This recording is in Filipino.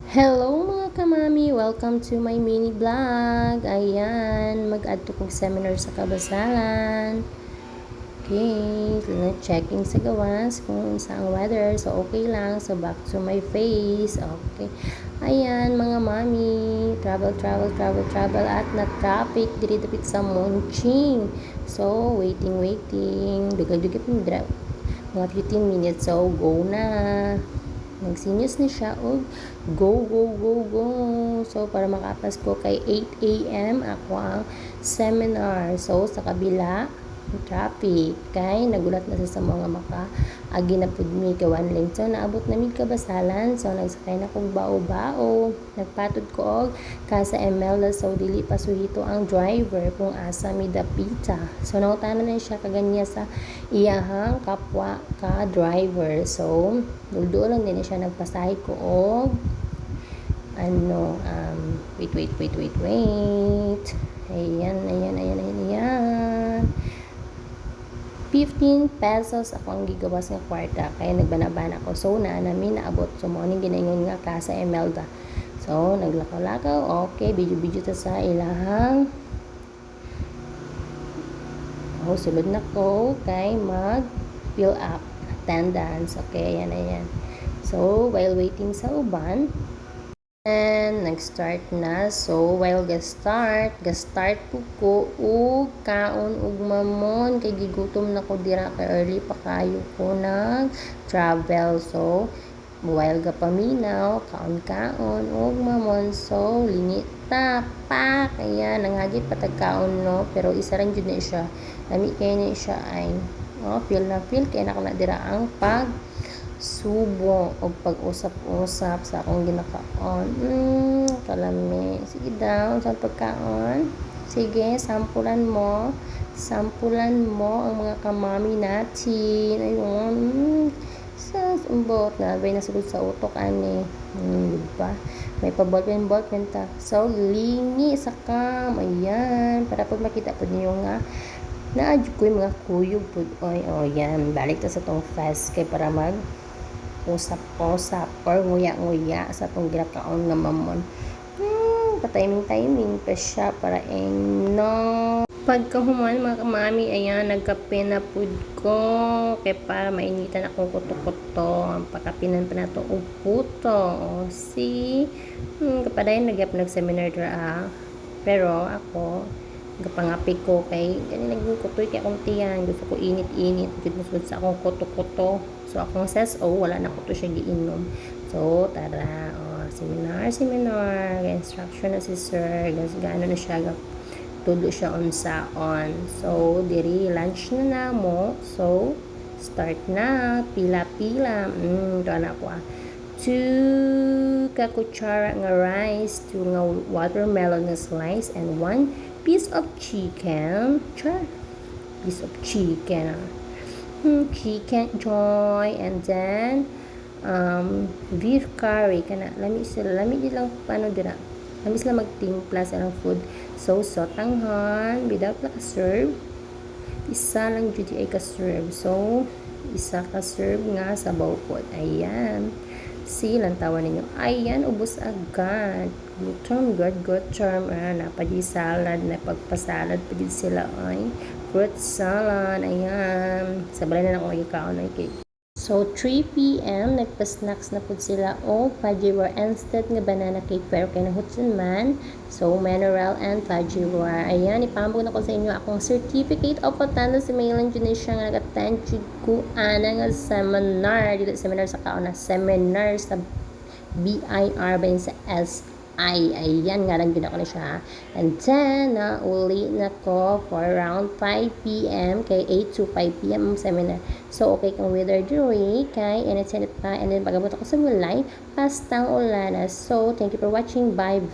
Hello mga kamami! Welcome to my mini vlog. Ayan, mag-add to kong seminar sa Kabasalan. Okay, checking sa gawas kung saan weather. So, okay lang. So, back to my face. Okay. Ayan, mga mami. Travel. At na-traffic. Diri-dapit sa Monching. So, waiting. Dugal-dugal mga 15 minutes. So, go na. Nagsinyos ni siya og go. So para makapas ko kay 8 a.m. ako ang seminar. So sa kabila traffic kay nagulat na sa mga agi na pud mi kay one lane. So naabot na mi Kabasalan. So nagsakay na kog bao. Nagpatod ko og kasa Emelda. So dili pa suhito ang driver kung asa mi dapita. So nautanan na siya kaganya sa iyahang kapwa ka driver. So duldo lang din siya nagpasahi ko og wait. Ayan. 15 pesos ako ang gigawas nga kwarta kaya nagbana-bana ko. So namin naabot. So morning ginaingon nga kasa Emelda. So naglakaw-lakaw. Okay, video ta sa ilahang sulod na ko kay mag fill up attendance. Okay, ayan. So while waiting sa uban and nag-start na. So while gastart po ko ug kaon ug mamon kay gigutom na ko dira kay early pa kayo ko nag travel. So while gapaminaw kaon ug mamon. So linita pa kaya nanghagit patagkaon no, pero isa rin jud na siya lami kay ni siya ay feel kay na dira ang pag subo o pag-usap-usap sa akong ginakaon. Kalami. Sige daw, sa pagkaon. Sige, sampulan mo ang mga kamami natin. Ayun. Sa umbot na, bay nasulod sa utok, ani. Diba? May pa-ballpen ta. So, lingi sa kam. Ayan. Para pag makita po niyo nga, naadyo ko yung mga kuyog po. Yan. Balik ta sa tong fast kay para mag usap or nguya sa itong ginakaon nga mamon. Timing pa siya para no. Pagkahuman mga kamami, ayan, nagkape na pud ko kay para mainitan akong kuto-kuto. Ang pakapinan pa na to og puto. Kapadayon nag-seminar dra. Pero ako gapangapi ko kay gani naging kutoy kay akong tiyan, gusto ko init gud musud sa akong kuto. So akong says wala na ko to siya giinom. So tara, seminar instruction na si sir, gaano na siya tulo siya on. So diri lunch na mo. So start na pila to ana ko 2 ka kutsara nga rice, 2 nga watermelon nga slice, and 1 piece of chicken. Chicken joy, and then beef curry kana lami lang paano dira. Lami sila magtimpla sa food. So tanghon without ka serve. Isa lang jud ay ka serve. So isa ka serve nga sa bawpod. Ayan. Lantawan ninyo. Ayan, ubos agad. Good term. Napadi salad, napagpasalad pa din sila ay fruit salad. Ayan. Sabay na lang akong magkakaon ay cake. So, 3 p.m. nagpa-snacks na po sila o Pajiwar instead nga banana cake pero kay nahutson man. So, mineral and Pajiwar. Ayan, ipambog na ko sa inyo akong certificate of attendance. Mailan dyan siya nga nag-attend ko nga seminar. Dito seminar sa kaon na seminar sa BIR ba sa ayan nga lang din ako na siya. And then uli na ko for around 5 p.m. kay 8 to 5 p.m. seminar. So okay kang weather during kay init pa, and then pagabot ako sa mulay pastang ulan. So thank you for watching. Bye